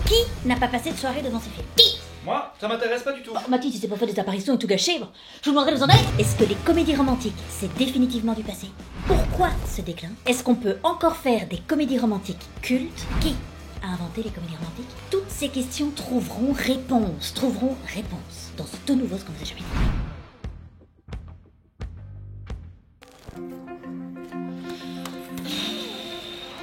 Qui n'a pas passé de soirée devant ces films? Qui? Moi, ça m'intéresse pas du tout. Oh, Mathis, tu t'es pas fait des apparitions et tout gâché, bon. Je vous demanderai de vous en aller. Est-ce que les comédies romantiques, c'est définitivement du passé? Pourquoi ce déclin? Est-ce qu'on peut encore faire des comédies romantiques cultes? Qui a inventé les comédies romantiques? Toutes ces questions trouveront réponse dans ce tout nouveau Ce qu'on vous a jamais dit.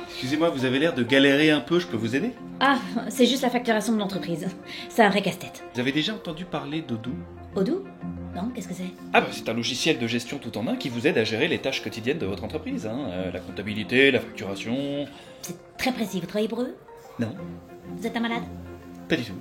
Excusez-moi, vous avez l'air de galérer un peu, je peux vous aider? Ah, c'est juste la facturation de l'entreprise. C'est un vrai casse-tête. Vous avez déjà entendu parler d'Odoo? Odoo? Non, qu'est-ce que c'est? Ah bah c'est un logiciel de gestion tout en un qui vous aide à gérer les tâches quotidiennes de votre entreprise, la comptabilité, la facturation... C'est très précis, vous travaillez pour eux? Non, Vous êtes un malade? pas du tout.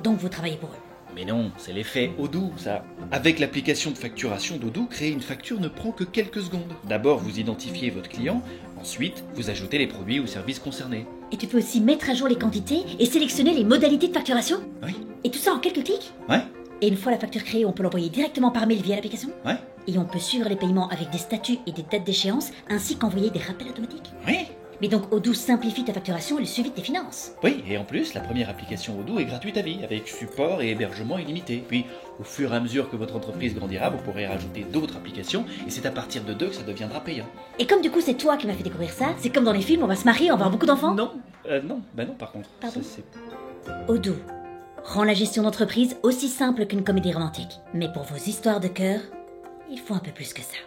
Donc vous travaillez pour eux. Mais non, c'est l'effet Odoo, ça. Avec l'application de facturation d'Odoo, créer une facture ne prend que quelques secondes. D'abord, vous identifiez votre client, ensuite, vous ajoutez les produits ou services concernés. Et tu peux aussi mettre à jour les quantités et sélectionner les modalités de facturation? Oui. Et tout ça en quelques clics? Ouais. Et une fois la facture créée, on peut l'envoyer directement par mail via l'application? Ouais. Et on peut suivre les paiements avec des statuts et des dates d'échéance, ainsi qu'envoyer des rappels automatiques. Oui. Mais donc Odoo simplifie ta facturation et le suivi de tes finances. Oui, et en plus, la première application Odoo est gratuite à vie, avec support et hébergement illimité. Puis, au fur et à mesure que votre entreprise grandira, vous pourrez rajouter d'autres applications, et c'est à partir de 2 que ça deviendra payant. Et comme du coup c'est toi qui m'as fait découvrir ça, c'est comme dans les films, on va se marier, on va avoir beaucoup d'enfants? Non, non, par contre. Pardon? Ça, c'est... Odoo rend la gestion d'entreprise aussi simple qu'une comédie romantique. Mais pour vos histoires de cœur, il faut un peu plus que ça.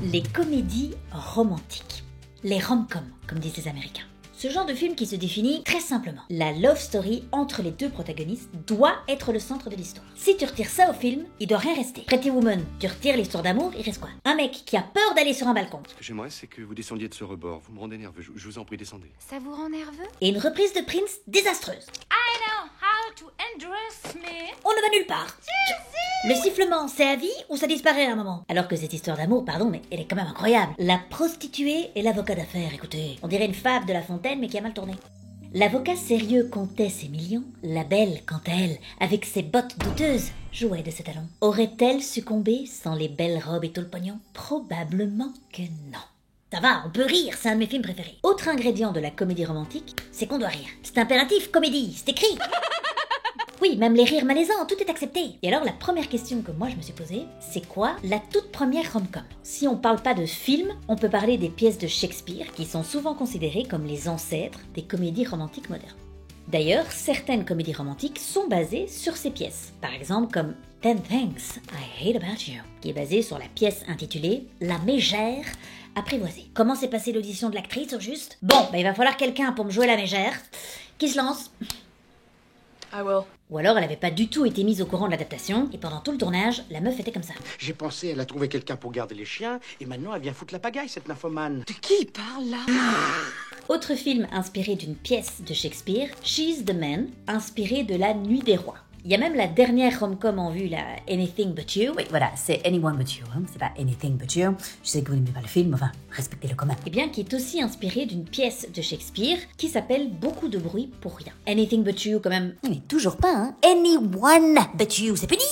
Les comédies romantiques. Les rom-coms, comme disent les Américains. Ce genre de film qui se définit très simplement. La love story entre les deux protagonistes doit être le centre de l'histoire. Si tu retires ça au film, il doit rien rester. Pretty Woman, tu retires l'histoire d'amour, il reste quoi? Un mec qui a peur d'aller sur un balcon. Ce que j'aimerais, c'est que vous descendiez de ce rebord. Vous me rendez nerveux. Je vous en prie, descendez. Ça vous rend nerveux? Et une reprise de Prince désastreuse. I know how to undress me. On ne va nulle part. Le sifflement, c'est à vie ou ça disparaît à un moment? Alors que cette histoire d'amour, pardon, mais elle est quand même incroyable. La prostituée et l'avocat d'affaires, écoutez. On dirait une fable de La Fontaine, mais qui a mal tourné. L'avocat sérieux comptait ses millions. La belle, quant à elle, avec ses bottes douteuses, jouait de ses talons. Aurait-elle succombé sans les belles robes et tout le pognon? Probablement que non. Ça va, on peut rire, c'est un de mes films préférés. Autre ingrédient de la comédie romantique, c'est qu'on doit rire. C'est impératif, comédie, c'est écrit. Oui, même les rires malaisants, tout est accepté. Et alors la première question que moi je me suis posée, c'est quoi la toute première rom-com? Si on parle pas de film, on peut parler des pièces de Shakespeare qui sont souvent considérées comme les ancêtres des comédies romantiques modernes. D'ailleurs, certaines comédies romantiques sont basées sur ces pièces. Par exemple comme 10 Things I Hate About You, qui est basée sur la pièce intitulée La mégère apprivoisée. Comment s'est passée l'audition de l'actrice au juste? Bon, il va falloir quelqu'un pour me jouer la mégère. Qui se lance? I will. Ou alors elle avait pas du tout été mise au courant de l'adaptation, et pendant tout le tournage, la meuf était comme ça. J'ai pensé, elle a trouvé quelqu'un pour garder les chiens, et maintenant elle vient foutre la pagaille, cette nymphomane. De qui il parle là? Autre film inspiré d'une pièce de Shakespeare, She's the Man, inspiré de La Nuit des Rois. Il y a même la dernière rom-com en vue, la Anything But You. Oui, voilà, c'est Anyone But You, hein. C'est pas Anything But You. Je sais que vous n'aimez pas le film, enfin, respectez-le quand même. Eh bien, qui est aussi inspiré d'une pièce de Shakespeare qui s'appelle Beaucoup de bruit pour rien. Anything But You, quand même. Mais toujours pas, hein. Anyone But You, c'est pénible.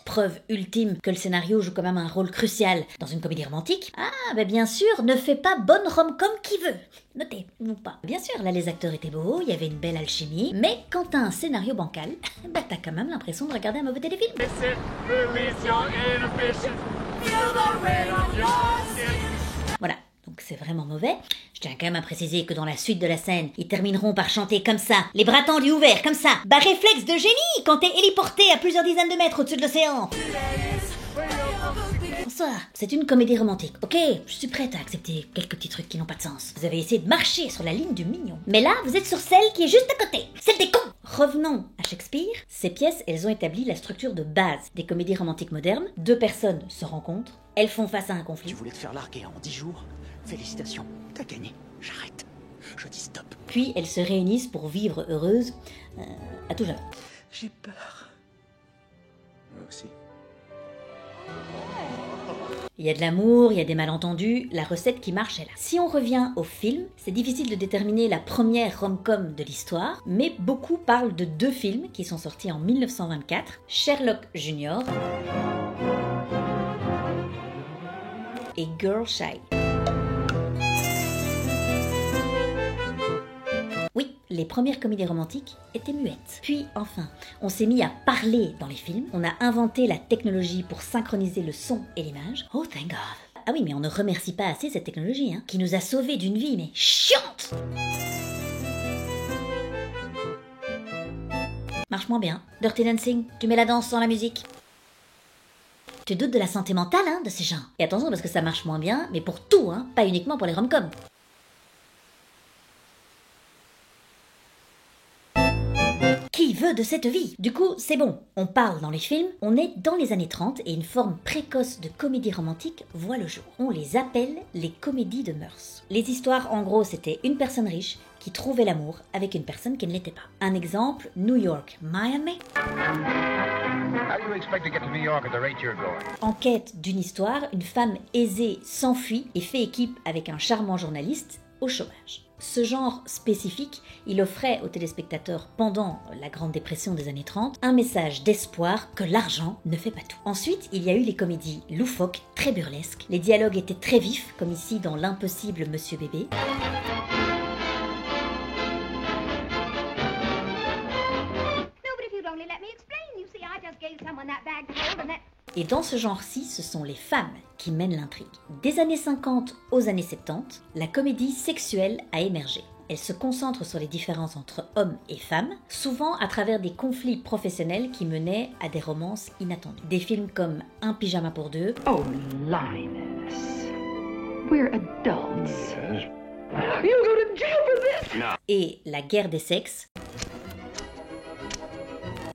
Preuve ultime que le scénario joue quand même un rôle crucial dans une comédie romantique. Ah, bien sûr, ne fait pas bonne rom-com qui veut. Notez, ou pas. Bien sûr, là les acteurs étaient beaux, il y avait une belle alchimie, mais quand t'as un scénario bancal, t'as quand même l'impression de regarder un mauvais téléfilm. Voilà, donc c'est vraiment mauvais. Je tiens quand même à préciser que dans la suite de la scène, ils termineront par chanter comme ça, les bras tendus ouverts, comme ça. Bah réflexe de génie quand t'es héliporté à plusieurs dizaines de mètres au-dessus de l'océan. Bonsoir, c'est une comédie romantique. Ok, je suis prête à accepter quelques petits trucs qui n'ont pas de sens. Vous avez essayé de marcher sur la ligne du mignon. Mais là, vous êtes sur celle qui est juste à côté. Celle des cons. Revenons à Shakespeare. Ces pièces, elles ont établi la structure de base des comédies romantiques modernes. Deux personnes se rencontrent, elles font face à un conflit. Tu voulais te faire larguer en 10 jours? Félicitations, t'as gagné. J'arrête. Je dis stop. Puis elles se réunissent pour vivre heureuses à tout jamais. J'ai peur. Moi aussi. Il y a de l'amour, il y a des malentendus, la recette qui marche est là. Si on revient au film, c'est difficile de déterminer la première rom-com de l'histoire, mais beaucoup parlent de deux films qui sont sortis en 1924, Sherlock Junior et Girl Child. Oui, les premières comédies romantiques étaient muettes. Puis enfin, on s'est mis à parler dans les films, on a inventé la technologie pour synchroniser le son et l'image. Oh thank God. Ah oui, mais on ne remercie pas assez cette technologie, hein, qui nous a sauvés d'une vie, mais chiante. Marche moins bien. Dirty Dancing, tu mets la danse sans la musique. Tu doutes de la santé mentale, hein, de ces gens. Et attention, parce que ça marche moins bien, mais pour tout, hein, pas uniquement pour les rom-coms. Qui veut de cette vie? Du coup, c'est bon, on parle dans les films, on est dans les années 30 et une forme précoce de comédie romantique voit le jour. On les appelle les comédies de mœurs. Les histoires, en gros, c'était une personne riche qui trouvait l'amour avec une personne qui ne l'était pas. Un exemple, New York, Miami. En quête d'une histoire, une femme aisée s'enfuit et fait équipe avec un charmant journaliste au chômage. Ce genre spécifique, il offrait aux téléspectateurs pendant la Grande Dépression des années 30 un message d'espoir que l'argent ne fait pas tout. Ensuite, il y a eu les comédies loufoques, très burlesques. Les dialogues étaient très vifs, comme ici dans L'impossible Monsieur Bébé. Et dans ce genre-ci, ce sont les femmes qui mènent l'intrigue. Des années 50 aux années 70, la comédie sexuelle a émergé. Elle se concentre sur les différences entre hommes et femmes, souvent à travers des conflits professionnels qui menaient à des romances inattendues. Des films comme Un pyjama pour deux. Oh, Linus. We're adults. You'll go to jail for this! Et La guerre des sexes.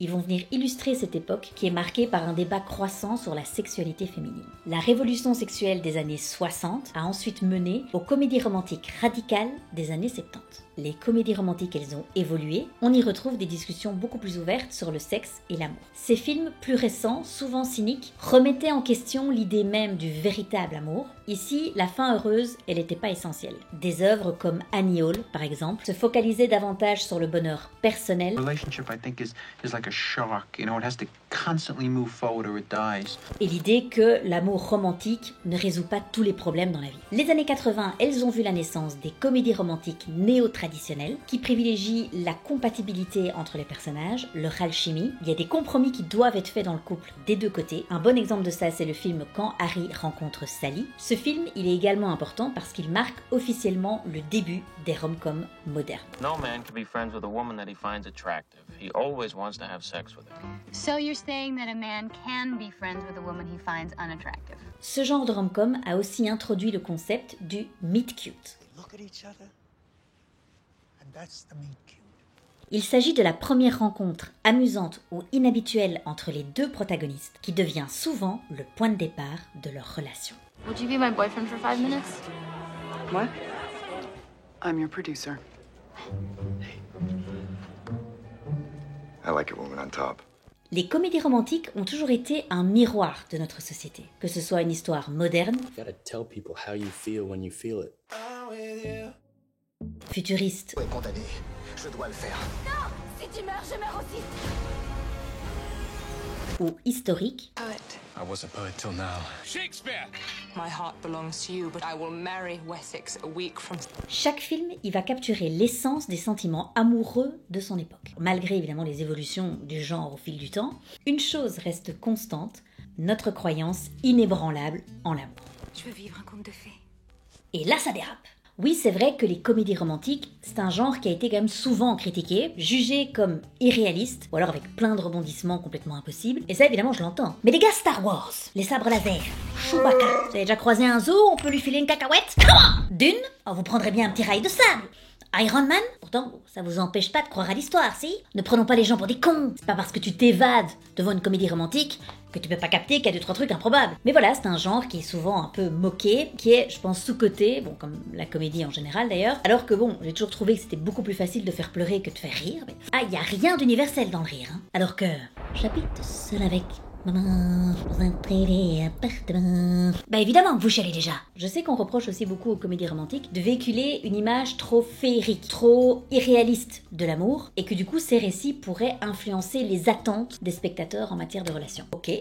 Ils vont venir illustrer cette époque qui est marquée par un débat croissant sur la sexualité féminine. La révolution sexuelle des années 60 a ensuite mené aux comédies romantiques radicales des années 70. Les comédies romantiques, elles ont évolué. On y retrouve des discussions beaucoup plus ouvertes sur le sexe et l'amour. Ces films plus récents, souvent cyniques, remettaient en question l'idée même du véritable amour. Ici, la fin heureuse, elle n'était pas essentielle. Des œuvres comme Annie Hall, par exemple, se focalisaient davantage sur le bonheur personnel. Relationship, I think, is like a shark. You know, it has to constantly move forward or it dies. Et l'idée que l'amour romantique ne résout pas tous les problèmes dans la vie. Les années 80, elles ont vu la naissance des comédies romantiques néo-traditionnelles qui privilégient la compatibilité entre les personnages, leur alchimie. Il y a des compromis qui doivent être faits dans le couple des deux côtés. Un bon exemple de ça, c'est le film Quand Harry rencontre Sally. Ce film, il est également important parce qu'il marque officiellement le début des rom-coms modernes. No man can be friends with a woman that he finds attractive. He always wants to have sex with her. So you're saying that a man can be friends with a woman he finds unattractive? Ce genre de rom-com a aussi introduit le concept du meet cute. Il s'agit de la première rencontre amusante ou inhabituelle entre les deux protagonistes qui devient souvent le point de départ de leur relation. Would you be my boyfriend for 5 minutes? What? I'm your producer. I like a woman on top. Les comédies romantiques ont toujours été un miroir de notre société. Que ce soit une histoire moderne, futuriste, Condamné, je dois le faire. Non! Si tu meurs, je meurs aussi! ou historique, Poet. I was a poet till now. My heart belongs to you, but I will marry Wessex a week from... chaque film y va capturer l'essence des sentiments amoureux de son époque. Malgré évidemment les évolutions du genre au fil du temps, une chose reste constante, notre croyance inébranlable en l'amour. Je veux vivre un conte de fées. Et là, ça dérape. Oui, c'est vrai que les comédies romantiques, c'est un genre qui a été quand même souvent critiqué, jugé comme irréaliste, ou alors avec plein de rebondissements complètement impossibles. Et ça, évidemment, je l'entends. Mais les gars, Star Wars, les sabres laser, Chewbacca, vous avez déjà croisé un zoo, on peut lui filer une cacahuète? Comment? D'une, vous prendrez bien un petit rail de sable. Iron Man, pourtant, ça vous empêche pas de croire à l'histoire, si? Ne prenons pas les gens pour des cons. C'est pas parce que tu t'évades devant une comédie romantique que tu peux pas capter qu'il y a 2-3 trucs improbables. Mais voilà, c'est un genre qui est souvent un peu moqué, qui est, je pense, sous-coté, bon, comme la comédie en général d'ailleurs, alors que bon, j'ai toujours trouvé que c'était beaucoup plus facile de faire pleurer que de faire rire. Mais... ah, y a rien d'universel dans le rire, hein. Alors que j'habite seul avec maman, dans un privé appartement. Bah évidemment que vous chialez déjà. Je sais qu'on reproche aussi beaucoup aux comédies romantiques de véhiculer une image trop féerique, trop irréaliste de l'amour, et que du coup ces récits pourraient influencer les attentes des spectateurs en matière de relations. Ok,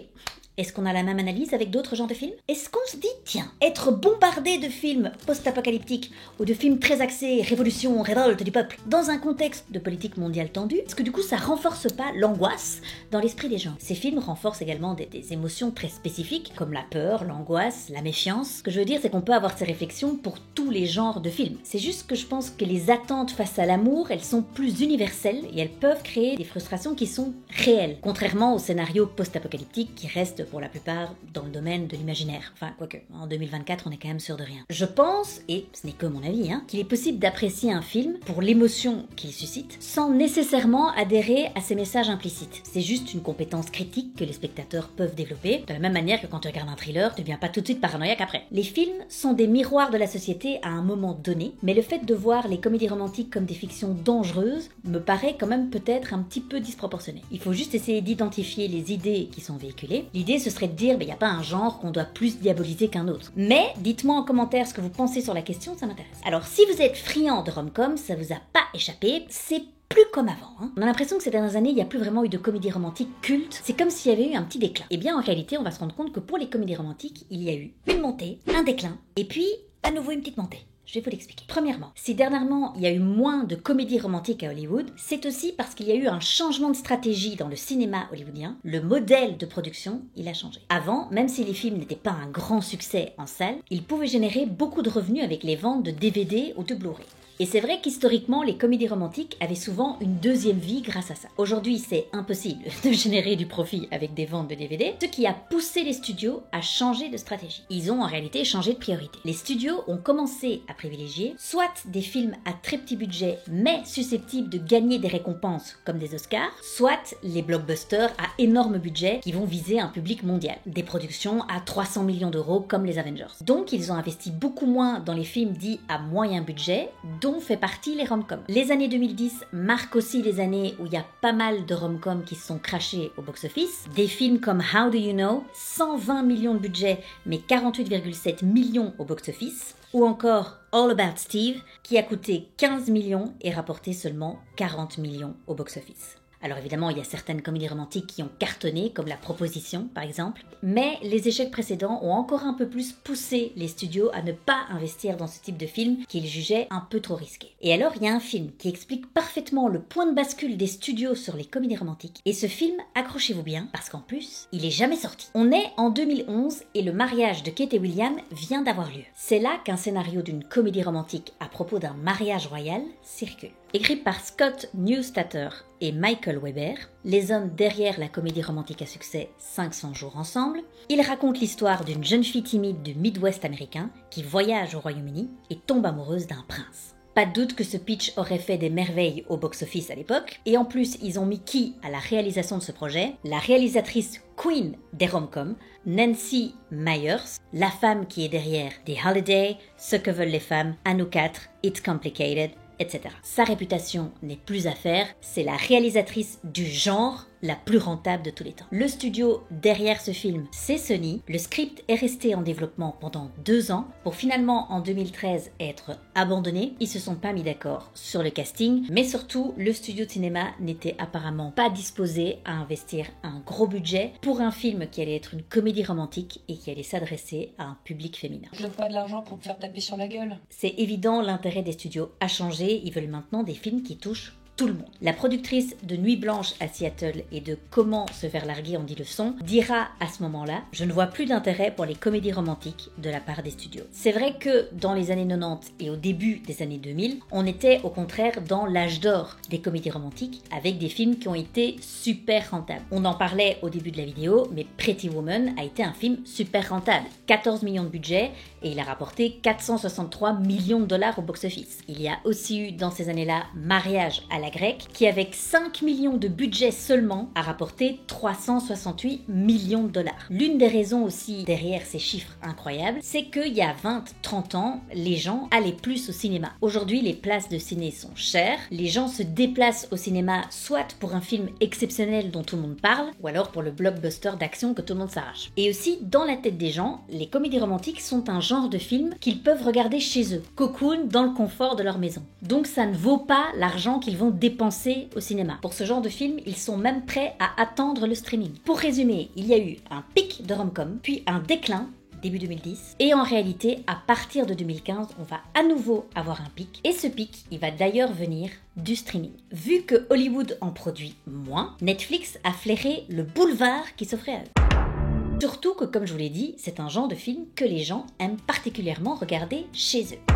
Est-ce qu'on a la même analyse avec d'autres genres de films? Est-ce qu'on se dit, tiens, être bombardé de films post-apocalyptiques ou de films très axés révolution, révolte du peuple dans un contexte de politique mondiale tendue, est-ce que du coup ça renforce pas l'angoisse dans l'esprit des gens? Ces films renforcent également des émotions très spécifiques comme la peur, l'angoisse, la méfiance. Ce que je veux dire, c'est qu'on peut avoir ces réflexions pour tous les genres de films. C'est juste que je pense que les attentes face à l'amour, elles sont plus universelles et elles peuvent créer des frustrations qui sont réelles, contrairement aux scénarios post-apocalyptiques qui restent pour la plupart dans le domaine de l'imaginaire. Enfin, quoique, en 2024, on est quand même sûr de rien. Je pense, et ce n'est que mon avis, qu'il est possible d'apprécier un film pour l'émotion qu'il suscite, sans nécessairement adhérer à ses messages implicites. C'est juste une compétence critique que les spectateurs peuvent développer, de la même manière que quand tu regardes un thriller, tu deviens pas tout de suite paranoïaque après. Les films sont des miroirs de la société à un moment donné, mais le fait de voir les comédies romantiques comme des fictions dangereuses me paraît quand même peut-être un petit peu disproportionné. Il faut juste essayer d'identifier les idées qui sont véhiculées. L'idée, ce serait de dire, il n'y a pas un genre qu'on doit plus diaboliser qu'un autre. Mais dites-moi en commentaire ce que vous pensez sur la question, ça m'intéresse. Alors, si vous êtes friand de rom-com, ça vous a pas échappé, c'est plus comme avant. On a l'impression que ces dernières années, il n'y a plus vraiment eu de comédie romantique culte. C'est comme s'il y avait eu un petit déclin. Et bien, en réalité, on va se rendre compte que pour les comédies romantiques, il y a eu une montée, un déclin, et puis à nouveau une petite montée. Je vais vous l'expliquer. Premièrement, si dernièrement il y a eu moins de comédies romantiques à Hollywood, c'est aussi parce qu'il y a eu un changement de stratégie dans le cinéma hollywoodien. Le modèle de production, il a changé. Avant, même si les films n'étaient pas un grand succès en salle, ils pouvaient générer beaucoup de revenus avec les ventes de DVD ou de Blu-ray. Et c'est vrai qu'historiquement, les comédies romantiques avaient souvent une deuxième vie grâce à ça. Aujourd'hui, c'est impossible de générer du profit avec des ventes de DVD, ce qui a poussé les studios à changer de stratégie. Ils ont en réalité changé de priorité. Les studios ont commencé à privilégier soit des films à très petit budget, mais susceptibles de gagner des récompenses comme des Oscars, soit les blockbusters à énorme budget qui vont viser un public mondial. Des productions à 300 millions d'euros comme les Avengers. Donc, ils ont investi beaucoup moins dans les films dits à moyen budget, dont fait partie les rom-coms. Les années 2010 marquent aussi les années où il y a pas mal de rom-coms qui se sont crachés au box-office. Des films comme How Do You Know, 120 millions de budget, mais 48,7 millions au box-office. Ou encore All About Steve, qui a coûté 15 millions et rapporté seulement 40 millions au box-office. Alors évidemment, il y a certaines comédies romantiques qui ont cartonné, comme La Proposition par exemple, mais les échecs précédents ont encore un peu plus poussé les studios à ne pas investir dans ce type de film qu'ils jugeaient un peu trop risqué. Et alors, il y a un film qui explique parfaitement le point de bascule des studios sur les comédies romantiques, et ce film, accrochez-vous bien, parce qu'en plus, il est jamais sorti. On est en 2011 et le mariage de Kate et William vient d'avoir lieu. C'est là qu'un scénario d'une comédie romantique à propos d'un mariage royal circule. Écrit par Scott Neustadter et Michael Weber, les hommes derrière la comédie romantique à succès 500 jours ensemble, il raconte l'histoire d'une jeune fille timide du Midwest américain qui voyage au Royaume-Uni et tombe amoureuse d'un prince. Pas de doute que ce pitch aurait fait des merveilles au box-office à l'époque, et en plus ils ont mis qui à la réalisation de ce projet? La réalisatrice queen des rom-coms, Nancy Meyers, la femme qui est derrière The Holiday, Ce que veulent les femmes, À nous quatre, It's Complicated, etc. Sa réputation n'est plus à faire, c'est la réalisatrice du genre la plus rentable de tous les temps. Le studio derrière ce film, c'est Sony. Le script est resté en développement pendant 2 ans pour finalement en 2013 être abandonné. Ils se sont pas mis d'accord sur le casting, mais surtout le studio de cinéma n'était apparemment pas disposé à investir un gros budget pour un film qui allait être une comédie romantique et qui allait s'adresser à un public féminin. Je veux pas de l'argent pour me faire taper sur la gueule. C'est évident, l'intérêt des studios a changé, ils veulent maintenant des films qui touchent tout le monde. La productrice de Nuit Blanche à Seattle et de Comment se faire larguer en 10 leçons dira à ce moment-là « Je ne vois plus d'intérêt pour les comédies romantiques de la part des studios ». C'est vrai que dans les années 90 et au début des années 2000, on était au contraire dans l'âge d'or des comédies romantiques avec des films qui ont été super rentables. On en parlait au début de la vidéo, mais Pretty Woman a été un film super rentable. 14 millions de budget et il a rapporté 463 millions de dollars au box-office. Il y a aussi eu dans ces années-là Mariage à la grecque, qui avec 5 millions de budget seulement a rapporté 368 millions de dollars. L'une des raisons aussi derrière ces chiffres incroyables, c'est qu'il y a 20-30 ans, les gens allaient plus au cinéma. Aujourd'hui, les places de ciné sont chères, les gens se déplacent au cinéma soit pour un film exceptionnel dont tout le monde parle, ou alors pour le blockbuster d'action que tout le monde s'arrache. Et aussi, dans la tête des gens, les comédies romantiques sont un genre de film qu'ils peuvent regarder chez eux, cocoon dans le confort de leur maison. Donc ça ne vaut pas l'argent qu'ils vont dépensé au cinéma. Pour ce genre de film, ils sont même prêts à attendre le streaming. Pour résumer, il y a eu un pic de rom-com, puis un déclin début 2010. Et en réalité, à partir de 2015, on va à nouveau avoir un pic. Et ce pic, il va d'ailleurs venir du streaming. Vu que Hollywood en produit moins, Netflix a flairé le boulevard qui s'offrait à eux. Surtout que, comme je vous l'ai dit, c'est un genre de film que les gens aiment particulièrement regarder chez eux.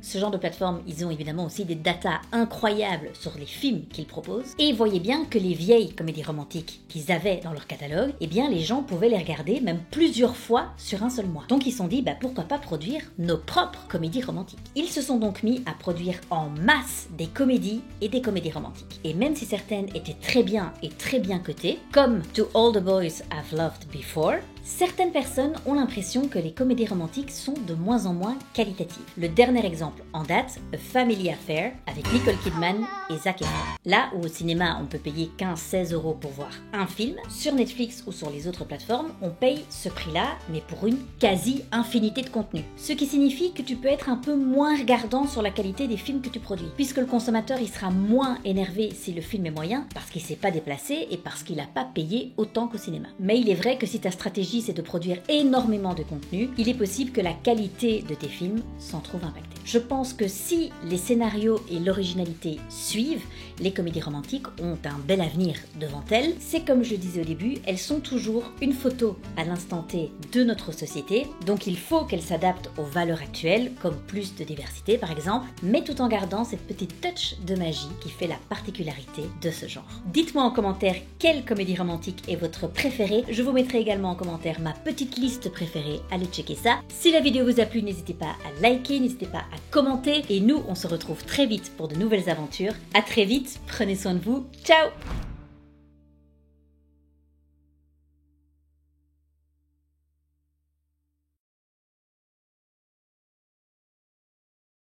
Ce genre de plateforme, ils ont évidemment aussi des datas incroyables sur les films qu'ils proposent. Et voyez bien que les vieilles comédies romantiques qu'ils avaient dans leur catalogue, eh bien les gens pouvaient les regarder même plusieurs fois sur un seul mois. Donc ils se sont dit, pourquoi pas produire nos propres comédies romantiques. Ils se sont donc mis à produire en masse des comédies et des comédies romantiques. Et même si certaines étaient très bien et très bien cotées, comme To All the Boys I've Loved Before, certaines personnes ont l'impression que les comédies romantiques sont de moins en moins qualitatives. Le dernier exemple en date, A Family Affair, avec Nicole Kidman et Zac Efron. Là où au cinéma on peut payer 15-16 € pour voir un film, sur Netflix ou sur les autres plateformes, on paye ce prix-là, mais pour une quasi-infinité de contenu. Ce qui signifie que tu peux être un peu moins regardant sur la qualité des films que tu produis, puisque le consommateur il sera moins énervé si le film est moyen, parce qu'il s'est pas déplacé et parce qu'il n'a pas payé autant qu'au cinéma. Mais il est vrai que si ta stratégie c'est de produire énormément de contenu, il est possible que la qualité de tes films s'en trouve impactée. Je pense que si les scénarios et l'originalité suivent, les comédies romantiques ont un bel avenir devant elles. C'est comme je disais au début, elles sont toujours une photo à l'instant T de notre société, donc il faut qu'elles s'adaptent aux valeurs actuelles, comme plus de diversité par exemple, mais tout en gardant cette petite touch de magie qui fait la particularité de ce genre. Dites-moi en commentaire quelle comédie romantique est votre préférée, je vous mettrai également en commentaire ma petite liste préférée, allez checker ça. Si la vidéo vous a plu, n'hésitez pas à liker, n'hésitez pas à commenter, et nous on se retrouve très vite pour de nouvelles aventures. À très vite, prenez soin de vous, ciao!